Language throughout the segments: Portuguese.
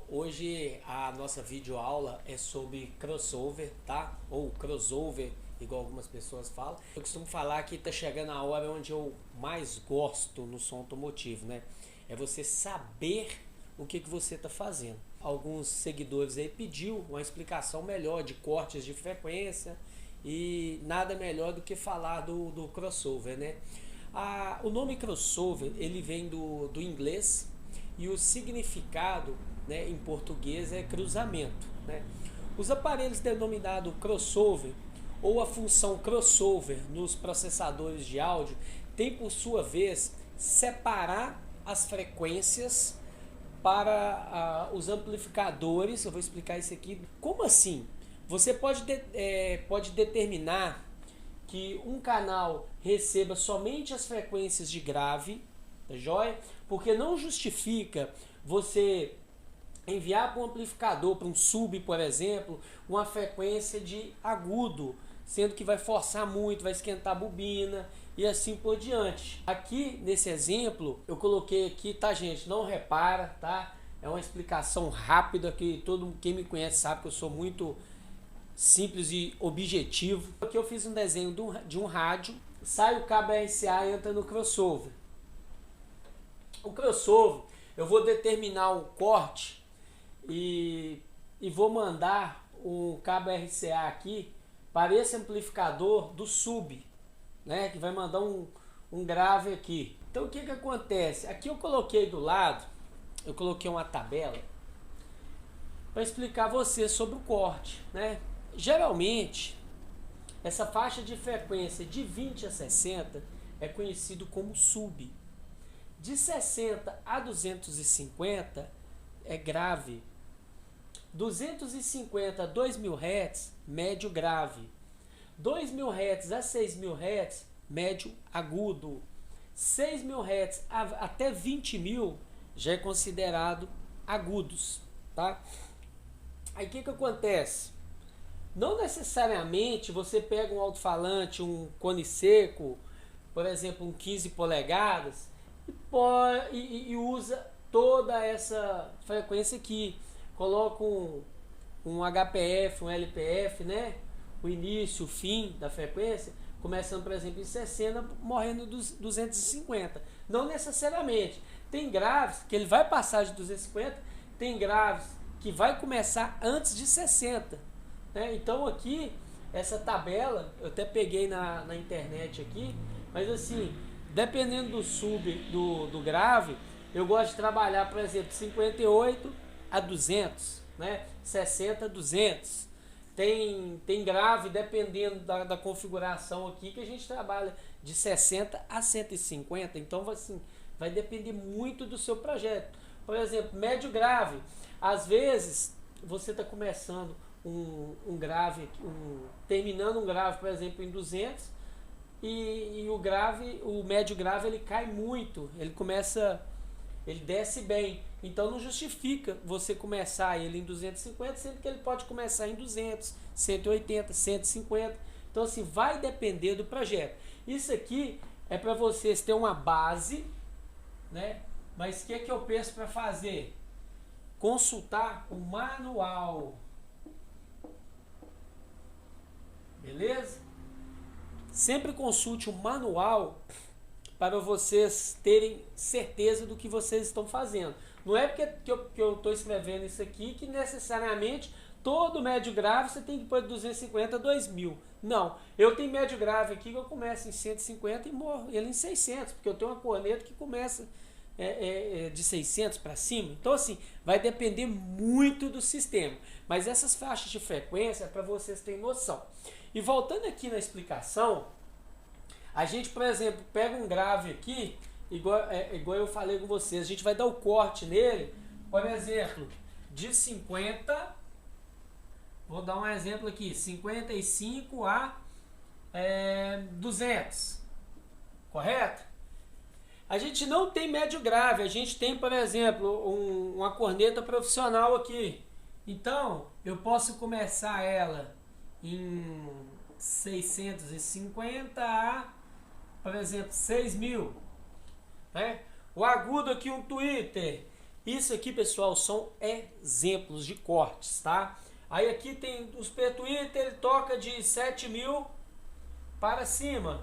Hoje a nossa videoaula é sobre crossover, tá? Ou crossover, igual algumas pessoas falam. Eu costumo falar que tá chegando a hora onde eu mais gosto no som automotivo, né? É você saber o que você está fazendo. Alguns seguidores aí pediu uma explicação melhor de cortes de frequência e nada melhor do que falar do crossover, né? O nome crossover ele vem do inglês e o significado, né, em português é cruzamento, né? Os aparelhos denominados crossover ou a função crossover nos processadores de áudio tem por sua vez separar as frequências para os amplificadores. Eu vou explicar isso aqui. Como assim? Você pode determinar que um canal receba somente as frequências de grave, tá joia? Porque não justifica você enviar para um amplificador, para um sub, por exemplo, uma frequência de agudo, sendo que vai forçar muito, vai esquentar a bobina e assim por diante. Aqui nesse exemplo eu coloquei aqui, tá gente? Não repara, tá? É uma explicação rápida que quem me conhece sabe que eu sou muito simples e objetivo. Aqui eu fiz um desenho de um rádio, sai o cabo RCA e entra no crossover. O crossover, eu vou determinar um corte e vou mandar um cabo RCA aqui para esse amplificador do sub, né, que vai mandar um grave aqui. Então o que acontece? Aqui eu coloquei do lado, eu coloquei uma tabela para explicar a você sobre o corte, né? Geralmente, essa faixa de frequência de 20 a 60 é conhecido como sub. De 60 a 250 é grave. 250 a 2000 Hz, médio grave. 2000 Hz a 6000 Hz, médio agudo. 6000 Hz até 20.000 já é considerado agudos, tá? Aí o que acontece? Não necessariamente você pega um alto-falante, um cone seco, por exemplo, um 15 polegadas, e usa toda essa frequência aqui. Coloca um HPF, um LPF, né? O início, o fim da frequência, começando, por exemplo, em 60, morrendo dos 250. Não necessariamente. Tem graves que ele vai passar de 250, tem graves que vai começar antes de 60. Né? Então aqui, essa tabela, eu até peguei na internet aqui, mas assim, dependendo do sub, do grave, eu gosto de trabalhar, por exemplo, 58 a 200, né? 60 a 200. Tem grave, dependendo da configuração aqui, que a gente trabalha de 60 a 150. Então, assim, vai depender muito do seu projeto. Por exemplo, médio grave. Às vezes, você está começando um grave, terminando um grave, por exemplo, em 200, e o médio grave ele cai muito, ele desce bem. Então não justifica você começar ele em 250, sendo que ele pode começar em 200, 180, 150. Então assim, vai depender do projeto. Isso aqui é para vocês ter uma base, né? Mas o que eu penso para fazer? Consultar o manual. Beleza? Sempre consulte o manual para vocês terem certeza do que vocês estão fazendo. Não é porque eu estou escrevendo isso aqui que necessariamente todo médio grave você tem que pôr de 250 a 2000. Não, eu tenho médio grave aqui que eu começo em 150 e morro ele em 600, porque eu tenho uma corneta que começa de 600 para cima. Então assim, vai depender muito do sistema. Mas essas faixas de frequência é para vocês terem noção. E voltando aqui na explicação, a gente, por exemplo, pega um grave aqui, igual eu falei com vocês, a gente vai dar o corte nele, por exemplo, de 50, vou dar um exemplo aqui, 55 a 200, correto? A gente não tem médio grave, a gente tem, por exemplo, uma corneta profissional aqui. Então, eu posso começar ela em 650 a, por exemplo, 6.000, né? O agudo aqui, um Twitter, Isso aqui, pessoal, são exemplos de cortes, tá? Aí aqui tem o Super Tweeter, ele toca de 7.000 para cima.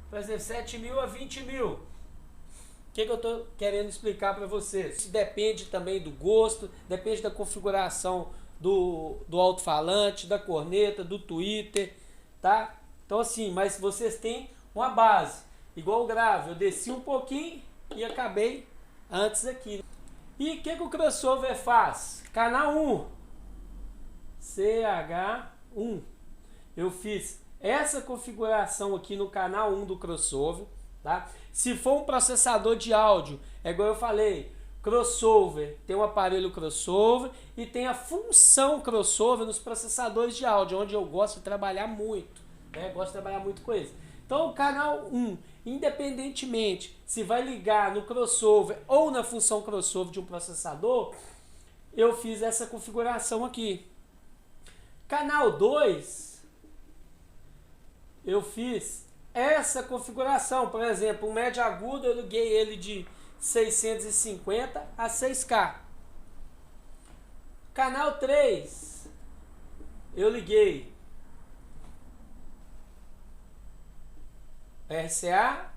Por exemplo, 7.000 a 20.000. O que eu estou querendo explicar para vocês? Isso depende também do gosto, depende da configuração do alto-falante, da corneta, do tweeter, tá? Então assim, mas vocês têm uma base. Igual o grave, eu desci um pouquinho e acabei antes aqui. E o que o crossover faz? Canal 1, CH1. Eu fiz essa configuração aqui no canal 1 do crossover, tá? Se for um processador de áudio, é igual eu falei, crossover, tem um aparelho crossover e tem a função crossover nos processadores de áudio, onde eu gosto de trabalhar muito, né? Gosto de trabalhar muito com eles. Então o canal 1, independentemente se vai ligar no crossover ou na função crossover de um processador, eu fiz essa configuração aqui. Canal 2, eu fiz essa configuração. Por exemplo, o médio agudo eu liguei ele de 650 a 6K. Canal 3, eu liguei RCA,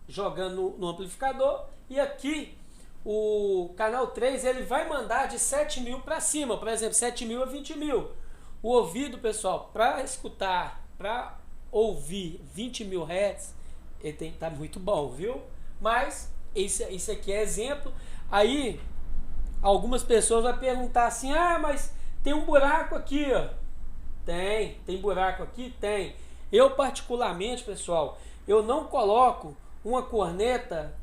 jogando no amplificador, e aqui o canal 3 ele vai mandar de 7.000 para cima, por exemplo, 7.000 a 20.000. O ouvido, pessoal, para escutar, para ouvir 20.000 Hz, ele tem que estar muito bom, viu? Mas isso aqui é exemplo. Aí algumas pessoas vão perguntar assim: ah, mas tem um buraco aqui, ó. Tem buraco aqui? Tem. Eu particularmente, pessoal, eu não coloco uma corneta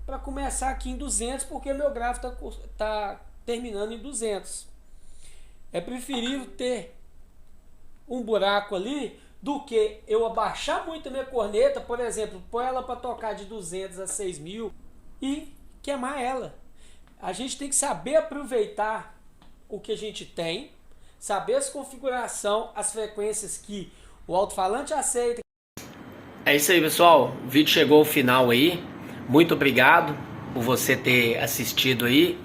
para começar aqui em 200, porque meu gráfico tá terminando em 200. É preferível ter um buraco ali do que eu abaixar muito a minha corneta, por exemplo, pôr ela para tocar de 200 a 6.000 e queimar ela. A gente tem que saber aproveitar o que a gente tem, saber as configurações, as frequências que o alto-falante aceita. É isso aí, pessoal. O vídeo chegou ao final aí. Muito obrigado por você ter assistido aí.